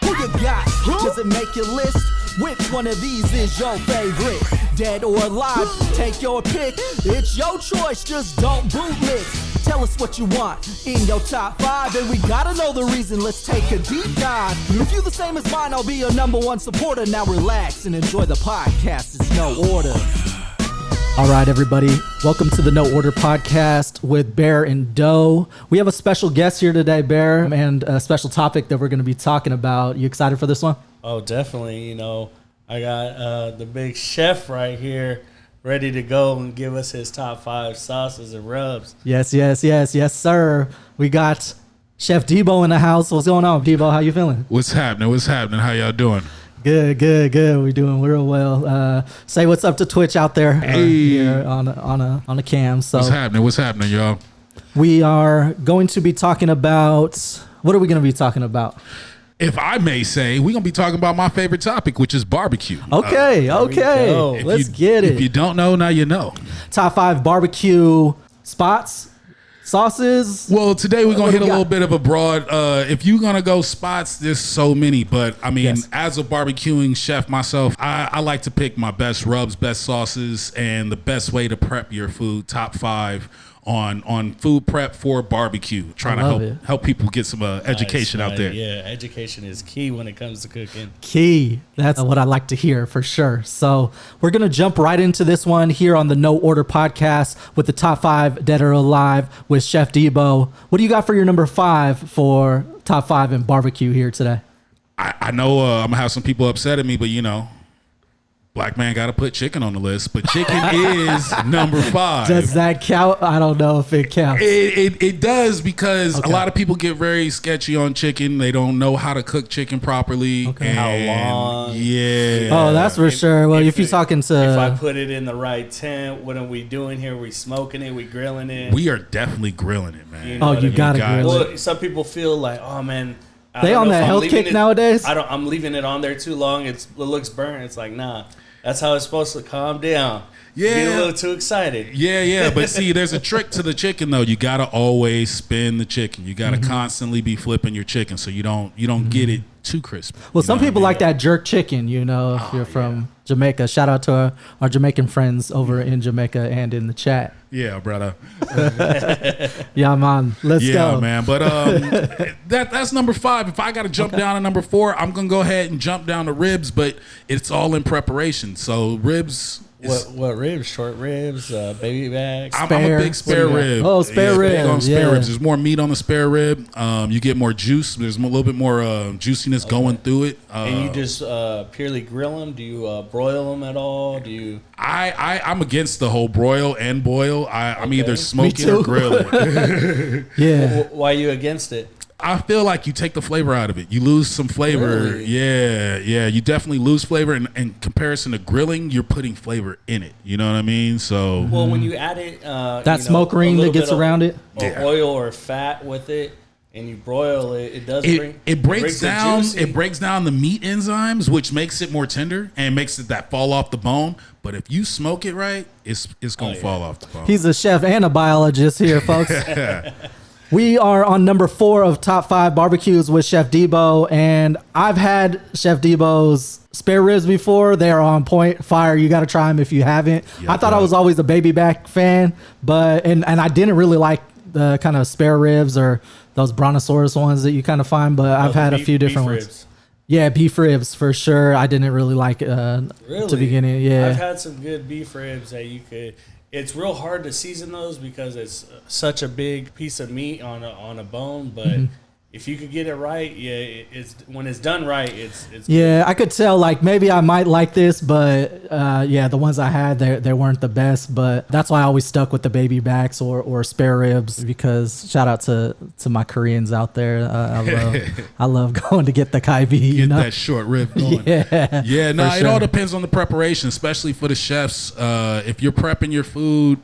Who you got? Does it make your list? Which one of these is your favorite? Dead or alive? Take your pick. It's your choice, just don't bootlick. Tell us what you want in your top 5, and we gotta know the reason. Let's take a deep dive. If you the same as mine, I'll be your #1 supporter. Now relax and enjoy the podcast. It's No Order. All right, everybody. Welcome to the No Order Podcast with Bear and Do. We have a special guest here today, Bear, and a special topic that we're going to be talking about. You excited for this one? Oh, definitely. You know, I got the big chef right here ready to go and give us his top 5 sauces and rubs. Yes, sir. We got Chef Dbo in the house. What's going on, Dbo? How you feeling? What's happening? How y'all doing? Good. We're doing real well. Say what's up to Twitch out there here on the cam. So What's happening, y'all? We are going to be talking about, what are we going to be talking about? If I may say, we're going to be talking about my favorite topic, which is barbecue. Okay. Let's get it. If you don't know, now you know. Top 5 barbecue spots, sauces. Well, today we're going to hit a little bit of a broad, if you're going to go spots, there's so many. But, I mean, as a barbecuing chef myself, I like to pick my best rubs, best sauces, and the best way to prep your food, top 5 on food prep for barbecue, trying to help people get some education out there. Yeah, education is key when it comes to cooking. Key. That's what I like to hear for sure. So we're going to jump right into this one here on the No Order Podcast with the top 5 dead or alive with Chef Dbo. What do you got for your number 5 for top 5 in barbecue here today? I know I'm going to have some people upset at me, but you know, black man got to put chicken on the list, but chicken is number 5. Does that count? I don't know if it counts. It does, because a lot of people get very sketchy on chicken. They don't know how to cook chicken properly. Okay. And how long? Yeah. Oh, that's for sure. Well, if you're talking to... If I put it in the right tent, what are we doing here? We smoking it? We grilling it? We are definitely grilling it, man. You know you got to grill it. Well, some people feel like, oh, man... They on that health kick nowadays? I'm leaving it on there too long. It looks burnt. It's like, nah. That's how it's supposed to calm down. Yeah. Get a little too excited. Yeah. But see, there's a trick to the chicken though. You gotta always spin the chicken. You gotta constantly be flipping your chicken so you don't get it too crisp. Well, some people like that jerk chicken, you know, if you're from Jamaica. Shout out to our Jamaican friends over in Jamaica and in the chat. Yeah, brother. Yeah, man. Let's go. Yeah, man. But that's number 5. If I got to jump down to number 4, I'm going to go ahead and jump down to ribs, but it's all in preparation. So ribs... What ribs? Short ribs, baby back. I'm a big spare rib. Oh, spare rib. Big on spare ribs. There's more meat on the spare rib. You get more juice. There's a little bit more juiciness going through it. And you just purely grill them? Do you broil them at all? Do you? I'm against the whole broil and boil. I'm either smoke it or grill it. Yeah. Why are you against it? I feel like you take the flavor out of it. You lose some flavor. Really? Yeah. You definitely lose flavor. And in comparison to grilling, you're putting flavor in it. You know what I mean? So well, when you add it, that smoke ring that gets around it, or oil or fat with it, and you broil it, it breaks down. It breaks down the meat enzymes, which makes it more tender and makes it that fall off the bone. But if you smoke it right, it's gonna fall off the bone. He's a chef and a biologist here, folks. We are on number 4 of top 5 barbecues with Chef Dbo, and I've had Chef Dbo's spare ribs before. They are on point, fire. You got to try them if you haven't. I thought I was always a baby back fan, but and I didn't really like the kind of spare ribs or those brontosaurus ones that you kind of find, but I've had a few different ones. Ribs. Yeah, beef ribs for sure. I didn't really like it to the beginning. Yeah, I've had some good beef ribs that you could. It's real hard to season those because it's such a big piece of meat on a bone. But if you could get it right, it's when it's done right, it's yeah. Good. I could tell like maybe I might like this, but the ones I had they weren't the best. But that's why I always stuck with the baby backs or spare ribs, because shout out to my Koreans out there. I love going to get the kaibi. Get that short rib going. Yeah. No, it all depends on the preparation, especially for the chefs. If you're prepping your food.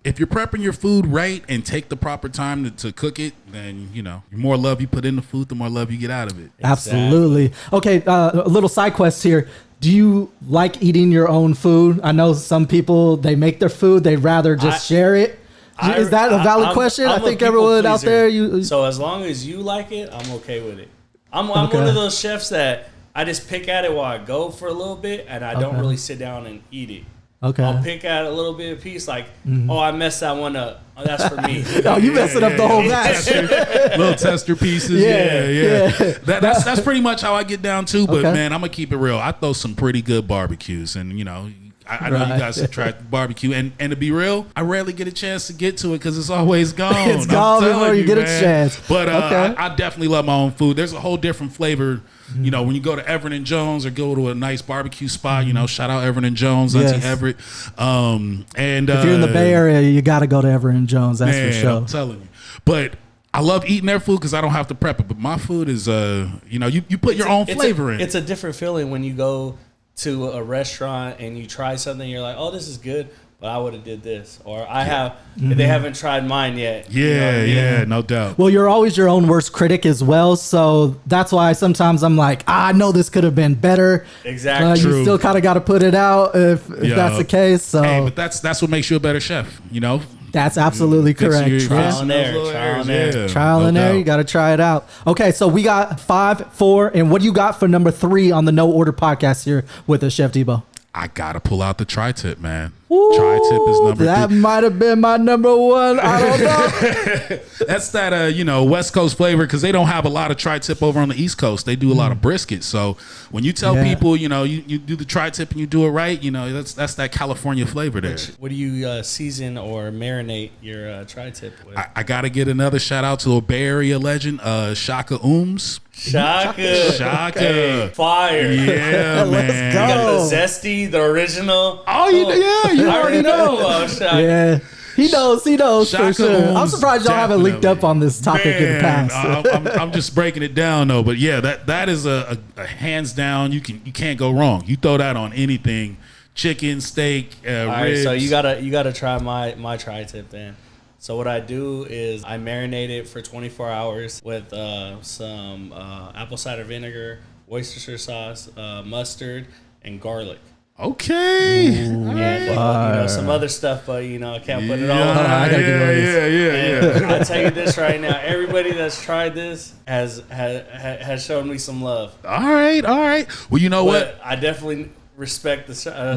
If you're prepping your food right and take the proper time to cook it, then, you know, the more love you put in the food, the more love you get out of it. Absolutely. Okay, a little side quest here. Do you like eating your own food? I know some people, they make their food, they'd rather just share it. Is that a valid question? I think everyone out there. So as long as you like it, I'm okay with it. I'm one of those chefs that I just pick at it while I go for a little bit, and I don't really sit down and eat it. Okay. I'll pick at a little bit of piece, like, oh, I messed that one up. Oh, that's for me. Oh, you messing up the whole match. Little tester pieces. Yeah. That's pretty much how I get down too. But man, I'm gonna keep it real. I throw some pretty good barbecues, and you know, I know you guys have tried barbecue, and to be real, I rarely get a chance to get to it because it's always gone. It's gone before you get a chance. But I definitely love my own food. There's a whole different flavor. You know, when you go to Everett and Jones or go to a nice barbecue spot, you know, shout out Everett and Jones, Auntie Everett. And if you're in the Bay Area, you got to go to Everett and Jones. That's for sure. I'm telling you. But I love eating their food because I don't have to prep it. But my food is, you know, you put your own flavor in. It's a different feeling when you go to a restaurant and you try something. You're like, oh, this is good, but I would have did this, or I have. They haven't tried mine yet. Yeah, no doubt. Well, you're always your own worst critic as well, so that's why sometimes I'm like, I know this could have been better. Exactly. You still kind of got to put it out if that's the case. So, hey, but that's what makes you a better chef. You know. That's absolutely correct. Trial and error. Trial and error. You got to try it out. Okay, so we got 5, 4, and what do you got for number 3 on the No Order podcast here with us, Chef Dbo? I gotta pull out the tri-tip, man. Tri-tip is number 3. That might have been my number 1. I don't know. That's that, you know, West Coast flavor because they don't have a lot of tri-tip over on the East Coast. They do a lot of brisket. So when you tell people, you know, you do the tri-tip and you do it right, you know, that's that California flavor there. What do you season or marinate your tri-tip with? I gotta get another shout out to a Bay Area legend, Shaka Ooms. Shaka. Okay. Fire. Yeah, man. Let's go. You got the zesty, the original. Oh, you already know. Shaka. Yeah. He knows Shaka for sure. Ooms, I'm surprised y'all haven't leaked up on this topic in the past. I'm just breaking it down though, but yeah, that is a hands down. You can't go wrong. You throw that on anything, chicken, steak, All right, ribs. so you gotta try my tri-tip then. So what I do is I marinate it for 24 hours with some apple cider vinegar, Worcestershire sauce, mustard, and garlic. Okay. And you know, some other stuff, but you know I can't put it all. I gotta Yeah. I tell you this right now: everybody that's tried this has shown me some love. All right. Well, you know what? I definitely respect the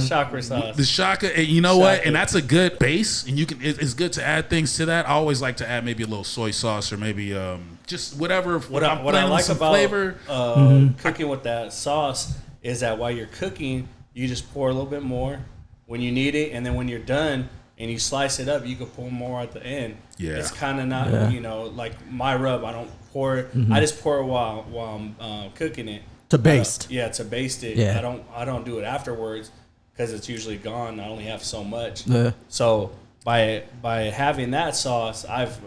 chakra sauce. The Shaka, and you know what? And that's a good base, and it's good to add things to that. I always like to add maybe a little soy sauce or maybe just whatever. What I like about flavor. Cooking with that sauce is that while you're cooking, you just pour a little bit more when you need it, and then when you're done and you slice it up, you can pour more at the end. Yeah, it's kind of not you know, like my rub. I don't pour it. I just pour it while I'm cooking it. To baste. To baste it. Yeah. I don't do it afterwards because it's usually gone. I only have so much. Yeah. So by having that sauce, I've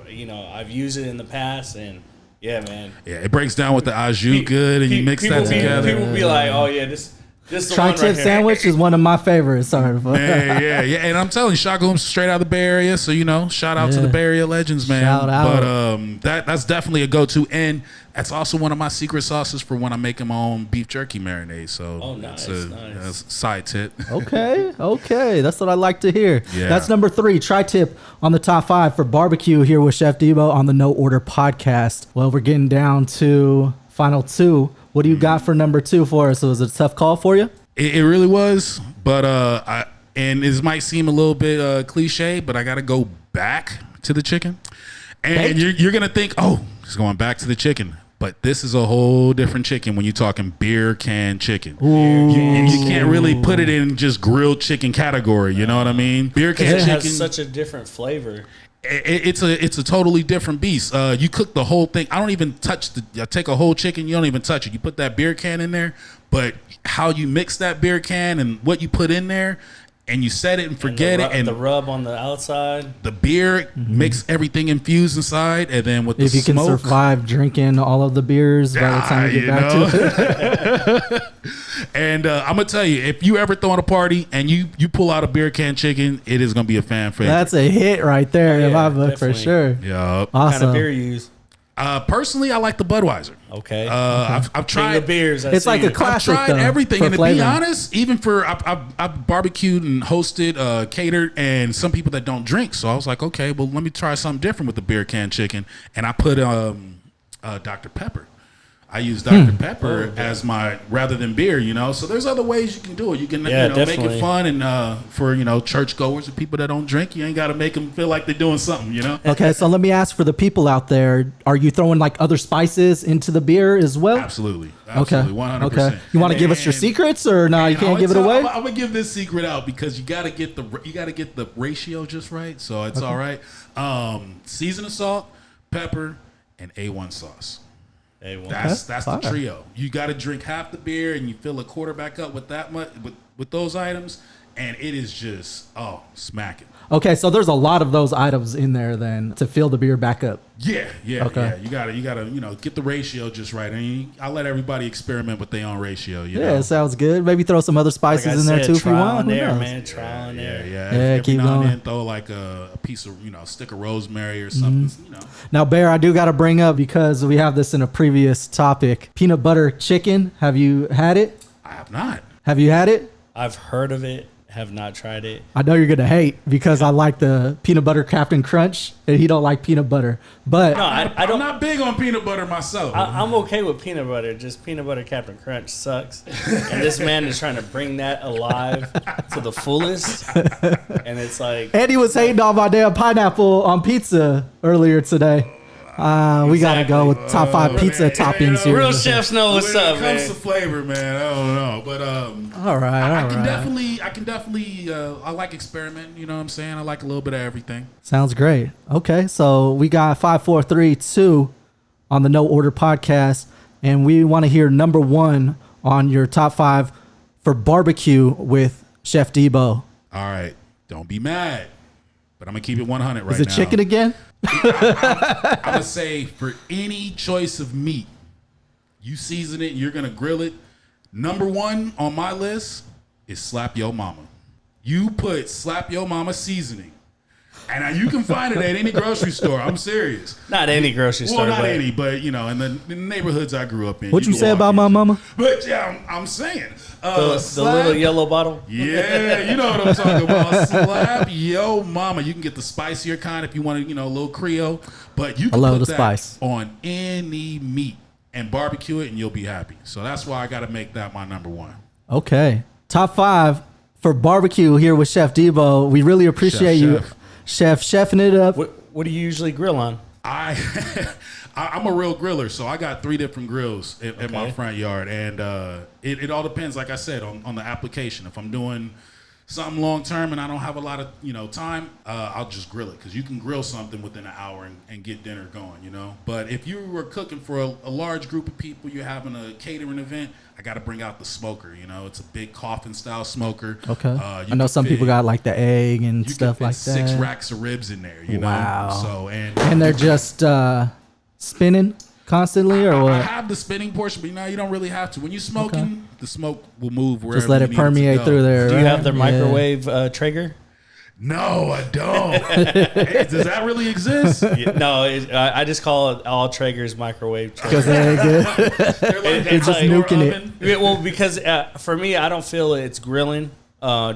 used it in the past, and yeah, man. Yeah, it breaks down with the au jus good, and you mix that together. People be like, oh yeah, this the tri-tip sandwich is one of my favorites. Sorry, yeah. And I'm telling you, Shaka Ooms straight out of the Bay Area, so you know, shout out to the Bay Area legends, man. Shout out. But that's definitely a go-to, and that's also one of my secret sauces for when I'm making my own beef jerky marinade. So nice. That's a side tip. Okay, that's what I like to hear. Yeah. That's number 3, tri-tip on the top 5 for barbecue here with Chef Dbo on the No Order podcast. Well, we're getting down to final 2. What do you got for number 2 for us? So was it a tough call for you? It really was, but and this might seem a little bit cliche, but I got to go back to the chicken. And you're gonna think, oh, he's going back to the chicken. But this is a whole different chicken when you're talking beer can chicken. You can't really put it in just grilled chicken category. You know what I mean? Beer can chicken has such a different flavor. It's a totally different beast. You cook the whole thing. I don't even touch take a whole chicken. You don't even touch it. You put that beer can in there, but how you mix that beer can and what you put in there, and you set it and forget it, and the rub on the outside, the beer makes everything infused inside, and then with the if you smoke, can survive drinking all of the beers by the time you get back to it. And I'm gonna tell you, if you ever throw in a party and you pull out a beer can chicken, it is gonna be a fan favorite. That's a hit right there in my book for sure. Yeah. Awesome. What kind of beer you use? Personally, I like the Budweiser. Okay. I've tried King of beers. It's like a classic. I've tried though, everything, for and to flavor. be honest, even for I've barbecued and hosted, catered, and some people that don't drink. So I was like, okay, well, let me try something different with the beer can chicken, and I put Dr. Pepper. I use Dr. Pepper as my rather than beer, you know. So there's other ways you can do it. You can make it fun, and for churchgoers and people that don't drink, you ain't got to make them feel like they're doing something, you know. Okay, so let me ask for the people out there: are you throwing like other spices into the beer as well? Absolutely, Okay, 100%. okay. You want to give us your secrets, or no? You can't give it away. I'm gonna give this secret out because you got to get the ratio just right, so it's all right. Season of salt, pepper, and A1 sauce. That's the trio. You got to drink half the beer, and you fill a quarter back up with that much with those items, and it is just smacking. Okay, so there's a lot of those items in there then to fill the beer back up. Yeah. Okay. You gotta get the ratio just right. I mean, I let everybody experiment with their own ratio. You Yeah, know? it sounds good. Maybe throw some other spices in there too if you want. Who knows? Trial and error. Yeah. Yeah, keep every now going. and then throw like a piece of stick of rosemary or something. You know. Now, Bear, I do got to bring up, because we have this in a previous topic, peanut butter chicken. Have you had it? I have not. Have you had it? I've heard of it. Have not tried it. I know you're gonna hate because I like the peanut butter Captain Crunch, and he don't like peanut butter. But No, I I'm don't. not big on peanut butter myself. I'm okay with peanut butter. Just peanut butter Captain Crunch sucks. And this man is trying to bring that alive to the fullest. And it's like, Andy was hating on my damn pineapple on pizza earlier today. We gotta go with top 5 pizza toppings here. real chefs know what's when up, it comes man. to flavor, man, I don't know, but All right. I can definitely I like experimenting. You know what I'm saying? I like a little bit of everything. Sounds great. Okay, so we got 5, 4, 3, 2 on the No Order podcast, and we want to hear number 1 on your top 5 for barbecue with Chef Dbo. All right, don't be mad, but I'm gonna keep it 100 right now. Is it chicken again? I'm gonna say for any choice of meat, you season it, you're gonna grill it. Number 1 on my list is Slap Yo Mama. You put Slap Yo Mama seasoning, and you can find it at any grocery store. I'm serious. Not any grocery store. Well, not but any, but in the neighborhoods I grew up in. What'd you can say walk about my into. mama? But yeah, I'm saying the little yellow bottle. Yeah, you know what I'm talking about. Slap Yo Mama. You can get the spicier kind if you want a little Creole, but you can love put the that spice on any meat and barbecue it, and you'll be happy. So that's why I got to make that my number 1. Okay. Top 5 for barbecue here with Chef Dbo. We really appreciate you, chefing it up. What do you usually grill on? I'm a real griller, so I got 3 different grills in my front yard, and it all depends, like I said, on the application. If I'm doing something long term and I don't have a lot of time, I'll just grill it, because you can grill something within an hour and get dinner going, But if you were cooking for a large group of people, you're having a catering event, I got to bring out the smoker. It's a big coffin style smoker. Okay. I know some people got like the egg and stuff like that. 6 racks of ribs in there. Wow. So and they're just spinning constantly, or what? I have the spinning portion, but you don't really have to. When you're smoking, the smoke will move wherever. Just let you it need to permeate go. through there. Do you have the Yeah. microwave Traeger? No, I don't. Hey, does that really exist? No, I just call it all Traeger's microwave Traeger. Because they ain't good. They're like It's just like- nuking it. oven. Well, because for me, I don't feel it's grilling.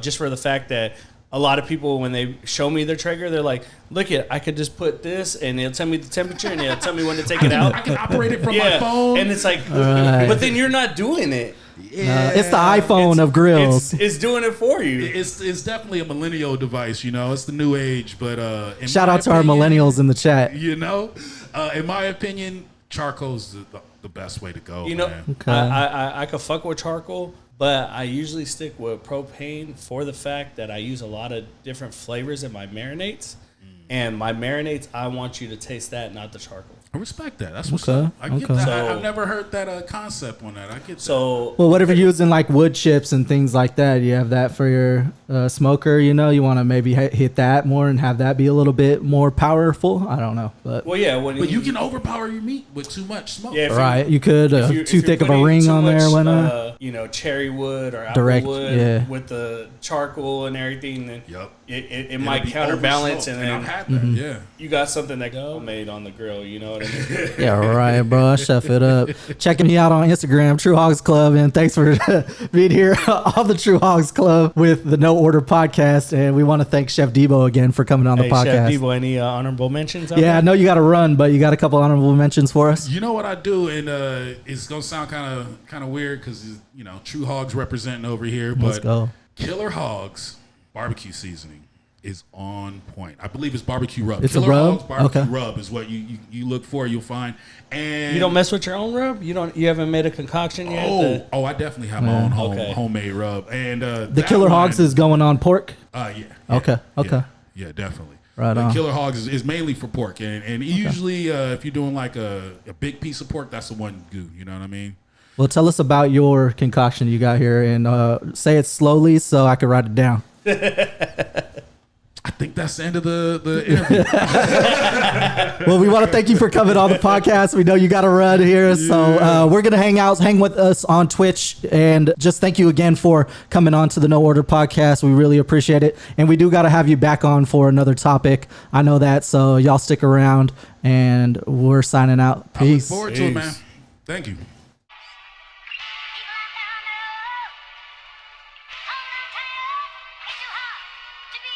Just for the fact that a lot of people, when they show me their Traeger, they're like, "Look I could just put this, and it'll tell me the temperature, and it'll tell me when to take it out." I can operate it from my phone. and it's like, Right. but then you're not doing it. It's the iPhone of grills. It's doing it for you. It's definitely a millennial device. It's the new age. But Shout out to our millennials in the chat. In my opinion, charcoal's the best way to go. Man. Okay. I could fuck with charcoal, but I usually stick with propane for the fact that I use a lot of different flavors in my marinades. And my marinades, I want you to taste that, not the charcoal. I respect that. That's what's Okay, up. I get okay. that. So- I've never heard that concept on that. I get that. So Well, what if you're using like wood chips and things like that? You have that for your smoker, you want to maybe hit that more and have that be a little bit more powerful. I don't know, but well, yeah, But you can overpower your meat with too much smoke. Yeah, if right, you could if you- too if you're thick of a putting ring too on there, much, why not? Cherry wood or apple Direct, wood yeah. with the charcoal and everything, then Yep. it It'll might be counterbalance, oversmoked, and I've then had that. Yeah. you got something that made on the grill. You know on it. Yeah, right, bro. Chef it up. Checking me out on Instagram, True Hogs Club, and thanks for being here on the True Hogs Club with the No Order Podcast. And we want to thank Chef Dbo again for coming on the podcast. Chef Dbo, any honorable mentions? Yeah, I know you got to run, but you got a couple honorable mentions for us. You know what I do, and it's gonna sound kind of weird because True Hogs representing over here, but Let's go. Killer Hogs barbecue seasoning is on point. I believe it's barbecue rub. It's Killer a rub? Hogs barbecue Okay. rub is what you look for. You'll find. And You don't mess with your own rub? You haven't made a concoction yet? I definitely have my own homemade rub. And The Killer Hogs is going on pork? Yeah. Okay. Yeah, definitely. Right on. Killer Hogs is mainly for pork, and usually if you're doing like a big piece of pork, that's the one you do. You know what I mean? Well, tell us about your concoction you got here, and say it slowly so I can write it down. I think that's the end of the interview. Well, we want to thank you for coming on the podcast. We know you got to run here, so we're gonna hang with us on Twitch, and just thank you again for coming on to the No Order Podcast. We really appreciate it, and we do got to have you back on for another topic. I know that, so y'all stick around, and we're signing out. Peace. I look forward to it, man. Thank you. To be